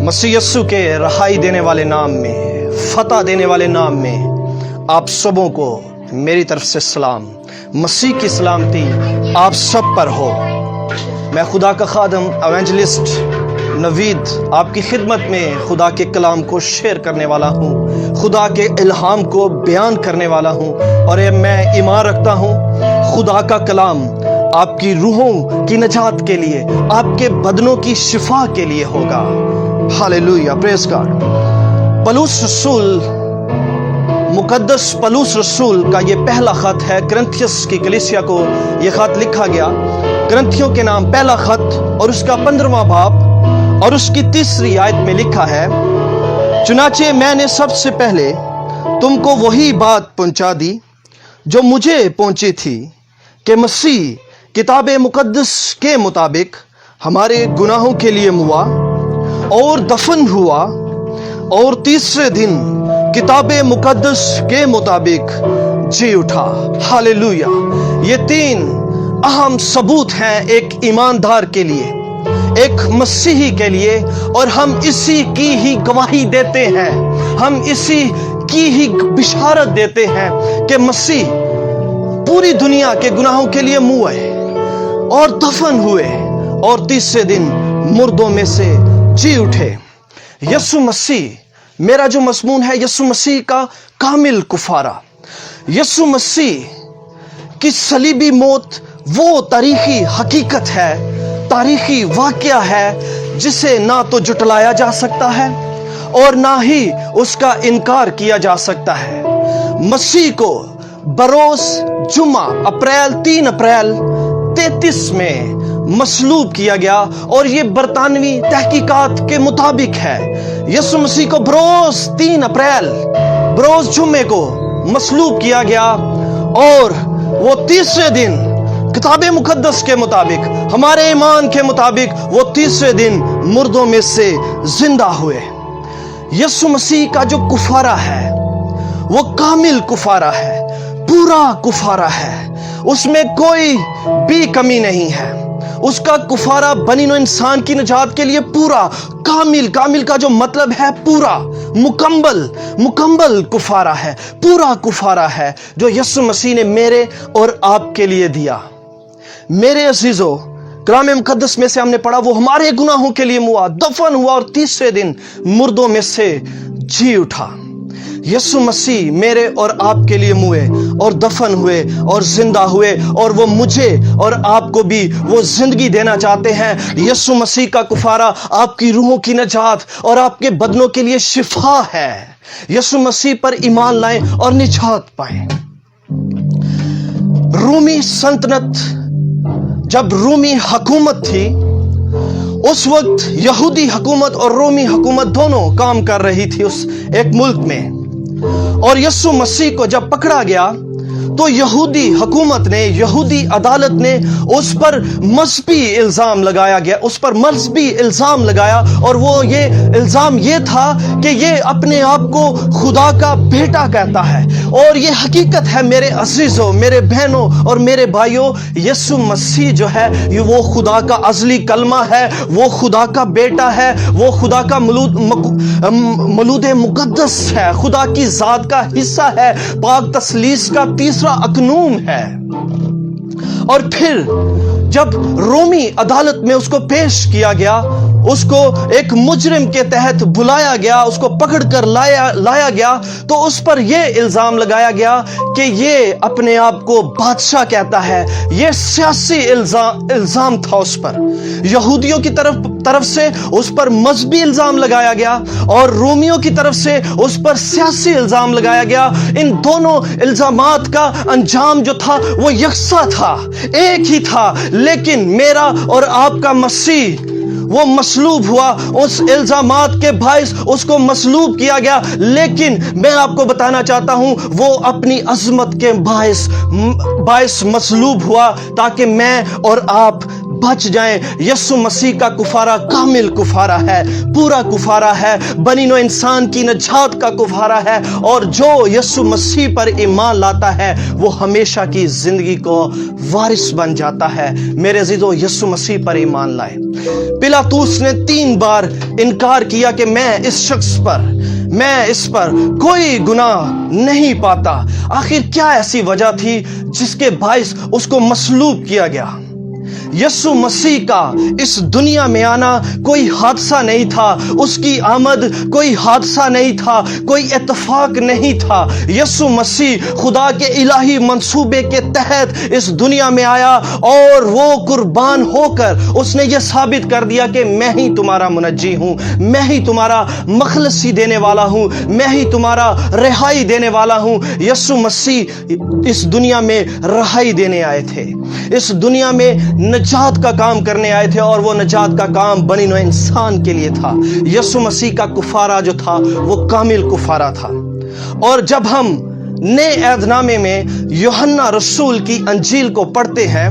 मसीह यस्सु के रहाई देने वाले नाम में, फतह देने वाले नाम में आप सबों को मेरी तरफ से सलाम। मसीह की सलामती आप सब पर हो। मैं खुदा का खादम एवेंजलिस्ट नवीद आपकी खिदमत में खुदा के कलाम को शेयर करने वाला हूँ, खुदा के इल्हाम को बयान करने वाला हूँ। और मैं ईमान रखता हूँ खुदा का कलाम आपकी रूहों की नजात के लिए, आपके बदनों की शिफा के लिए होगा। Hallelujah, praise God. पलूस रसूल, मुकद्दस पलूस रसूल का ये पहला खत है करंथियस की कलीसिया को। ये खत लिखा गया करंथियों के नाम, पहला खत और उसका 15वां बाब और उसकी 3री आयत में लिखा है, चुनाचे मैंने सबसे पहले तुमको वही बात पहुंचा दी जो मुझे पहुंची थी कि मसीह किताब मुकद्दस के मुताबिक हमारे गुनाहों के लिए मुआ और दफन हुआ और तीसरे दिन किताब मुकद्दस के मुताबिक जी उठा। हालेलुया। ये 3 अहम सबूत हैं एक ईमानदार के लिए, एक मसीही के लिए, और हम इसी की ही गवाही देते हैं, हम इसी की ही बिशारत देते हैं कि मसीह पूरी दुनिया के गुनाहों के लिए मुए और दफन हुए और तीसरे दिन मुर्दों में से जी उठे। यीशु मसीह, मेरा जो मज़मून है यीशु मसीह का कामिल कुफारा। यीशु मसीह की सलीबी मौत वो तारीखी हकीकत है, तारीखी वाकया है जिसे ना तो जुटलाया जा सकता है और ना ही उसका इनकार किया जा सकता है। मसीह को बरोज जुमा 3 अप्रैल 33 में मसलूब किया गया और ये बरतानवी तहकीकात के मुताबिक है। यीशु मसीह को बरोज 3 अप्रैल बरोज जुम्मे को मसलूब किया गया और वो तीसरे दिन किताब मुकद्दस के मुताबिक, हमारे ईमान के मुताबिक, वो तीसरे दिन मुर्दों में से जिंदा हुए। यीशु मसीह का जो कुफारा है वो कामिल कुफारा है, पूरा कुफारा है, उसमें कोई भी कमी नहीं है। उसका कुफारा बनी नो इंसान की निजात के लिए पूरा, कामिल, कामिल का जो मतलब है पूरा, मुकम्मल कुफारा है, पूरा कुफारा है जो यीशु मसीह ने मेरे और आपके लिए दिया। मेरे अजीजों, कलाम मुकद्दस में से हमने पढ़ा वो हमारे गुनाहों के लिए मुआ, दफन हुआ और तीसरे दिन मुर्दों में से जी उठा। यीशु मसीह मेरे और आपके लिए मुए और दफन हुए और जिंदा हुए, और वो मुझे और आपको भी वो जिंदगी देना चाहते हैं। यीशु मसीह का कुफारा आपकी रूहों की नजात और आपके बदनों के लिए शिफा है। यीशु मसीह पर ईमान लाएं और निजात पाएं। रूमी सल्तनत, जब रूमी हुकूमत थी, उस वक्त यहूदी हुकूमत और रोमी हुकूमत दोनों काम कर रही थी उस एक मुल्क में। और यीशु मसीह को जब पकड़ा गया तो यहूदी हुकूमत ने, यहूदी अदालत ने उस पर मजहबी इल्ज़ाम लगाया गया, उस पर मजहबी इल्ज़ाम लगाया। और वो ये इल्ज़ाम ये था कि ये अपने आप को खुदा का बेटा कहता है। और ये हकीकत है मेरे अजीज़ों, मेरे बहनों और मेरे भाइयों, यीशु मसीह जो है ये वो खुदा का अज़ली कलमा है, वो खुदा का बेटा है, वो खुदा का मौलूद मुक़द्दस है, खुदा की ज़ात का हिस्सा है, पाक तसलीस का तीसरा अकनून है। और फिर जब रोमी अदालत में उसको पेश किया गया, उसको एक मुजरिम के तहत बुलाया गया, उसको पकड़कर लाया गया, तो उस पर यह इल्जाम लगाया गया कि ये अपने आप को बादशाह कहता है। यह सियासी इल्जाम था उस पर, यहूदियों की तरफ से उस पर मजहबी इल्जाम लगाया गया और रोमियों की तरफ से उस पर सियासी इल्जाम लगाया गया। इन दोनों इल्जामात का अंजाम जो था वो यकसा था, एक ही था, लेकिन मेरा और आपका मसीह वो मसलूब हुआ, उस इल्जामात के बायस उसको मसलूब किया गया। लेकिन मैं आपको बताना चाहता हूं वो अपनी अजमत के बायस मसलूब हुआ ताकि मैं और आप बच जाएं। यीशु मसीह का कुफारा कामिल कुफारा है, पूरा कुफारा है, बनी नौ इंसान की नजात का कुफारा है। और जो यीशु मसीह पर ईमान लाता है वो हमेशा की जिंदगी को वारिस बन जाता है। मेरे अजीजों, यीशु मसीह पर ईमान लाए। पिलातूस ने 3 बार इनकार किया कि मैं इस पर कोई गुनाह नहीं पाता। आखिर क्या ऐसी वजह थी जिसके बाइस उसको मसलूब किया गया? यीशु मसीह का इस दुनिया में आना कोई हादसा नहीं था, उसकी आमद कोई हादसा नहीं था, कोई इत्तेफाक नहीं था। यीशु मसीह खुदा के इलाही मंसूबे के तहत इस दुनिया में आया और वो कुर्बान होकर उसने ये साबित कर दिया कि मैं ही तुम्हारा मुनज्जी हूँ, मैं ही तुम्हारा मखलसी देने वाला हूँ, मैं ही तुम्हारा रिहाई देने वाला हूँ। यीशु मसीह इस दुनिया में रिहाई देने आए थे, इस दुनिया में नजात का काम करने आए थे, और वो नजात का काम बनी नौ इंसान के लिए था। यीशु मसीह का कुफारा जो था वो कामिल कुफारा था। और जब हम नए अहदनामे में यूहन्ना रसूल की अंजील को पढ़ते हैं,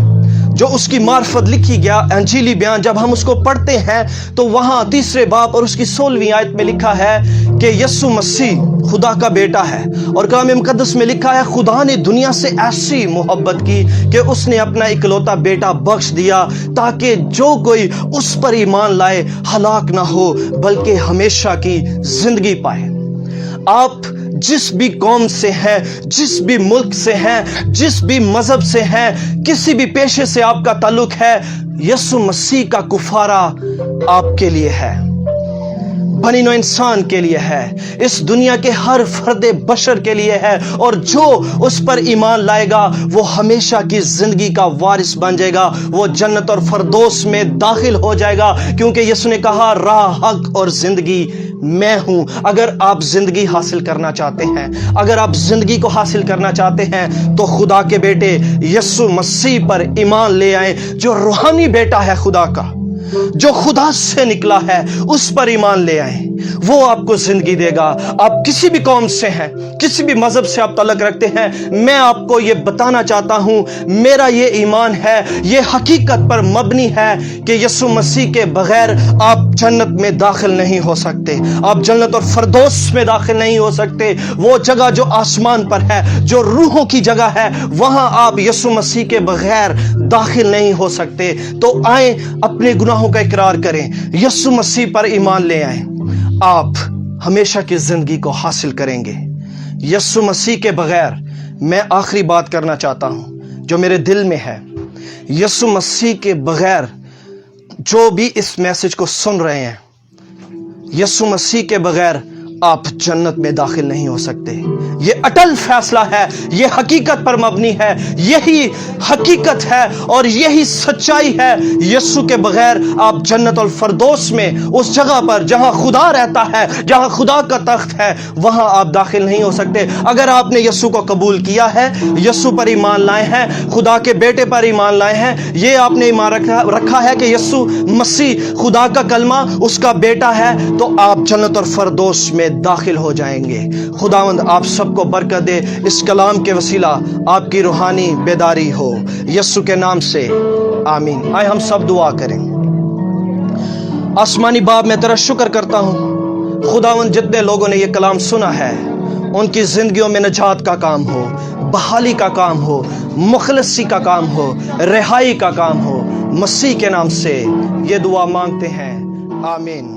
जो उसकी मार्फत लिखी गया अंजीली बयान, जब हम उसको पढ़ते हैं तो वहां 3 बाब और उसकी 16वीं आयत में लिखा है कि यीशु मसीह खुदा का बेटा है। और कलाम मुकद्दस में लिखा है खुदा ने दुनिया से ऐसी मोहब्बत की कि उसने अपना इकलौता बेटा बख्श दिया, ताकि जो कोई उस पर ईमान लाए हलाक ना हो बल्कि हमेशा की जिंदगी पाए। आप जिस भी कौम से हैं, जिस भी मुल्क से हैं, जिस भी मजहब से हैं, किसी भी पेशे से आपका ताल्लुक है, यीशु मसीह का कुफारा आपके लिए है, बनी नौ इंसान के लिए है, इस दुनिया के हर फर्दे बशर के लिए है। और जो उस पर ईमान लाएगा वो हमेशा की जिंदगी का वारिस बन जाएगा, वो जन्नत और फरदौस में दाखिल हो जाएगा, क्योंकि यीशु ने कहा राह, हक और जिंदगी मैं हूं। अगर आप जिंदगी हासिल करना चाहते हैं, अगर आप जिंदगी को हासिल करना चाहते हैं, तो खुदा के बेटे यीशु मसीह पर ईमान ले आए, जो रूहानी बेटा है खुदा का, जो खुदा से निकला है, उस पर ईमान ले आए। वो आपको जिंदगी देगा। आप किसी भी कौम से हैं, किसी भी मजहब से आप ताल्लुक रखते हैं, मैं आपको ये बताना चाहता हूं, मेरा ये ईमान है, ये हकीकत पर मबनी है कि यीशु मसीह के बगैर आप जन्नत में दाखिल नहीं हो सकते, आप जन्नत और फरदौस में दाखिल नहीं हो सकते। वो जगह जो आसमान पर है, जो रूहों की जगह है, वहां आप यीशु मसीह के बगैर दाखिल नहीं हो सकते। तो आए, अपने गुनाहों का इकरार करें, यीशु मसीह पर ईमान ले आए, आप हमेशा की जिंदगी को हासिल करेंगे। यीशु मसीह के बगैर, मैं आखिरी बात करना चाहता हूं जो मेरे दिल में है, यीशु मसीह के बगैर जो भी इस मैसेज को सुन रहे हैं, यीशु मसीह के बगैर आप जन्नत में दाखिल नहीं हो सकते। ये अटल फैसला है, ये हकीकत पर मबनी है, यही हकीकत है और यही सच्चाई है। यीशु के बगैर आप जन्नत और फरदौस में, उस जगह पर जहां खुदा रहता है, जहां खुदा का तख्त है, वहां आप दाखिल नहीं हो सकते। अगर आपने यीशु को कबूल किया है, यीशु पर ईमान लाए हैं, खुदा के बेटे पर ईमान लाए हैं, ये आपने ईमान रखा है कि यीशु मसीह खुदा का कलमा उसका बेटा है, तो आप जन्नत और फरदौस में दाखिल हो जाएंगे। खुदावंद आप सबको बरकत दे। इस कलाम के वसीला आपकी रूहानी बेदारी हो, यीशु के नाम से आमीन। आए हम सब दुआ करें। आसमानी बाप, मैं तेरा शुक्र करता हूँ खुदावंद, जितने लोगों ने ये कलाम सुना है उनकी जिंदगियों में नजात का काम हो, बहाली का काम हो, मुखलसी का काम हो, रिहाई का काम हो। मसीह के नाम से ये दुआ मांगते हैं, आमीन।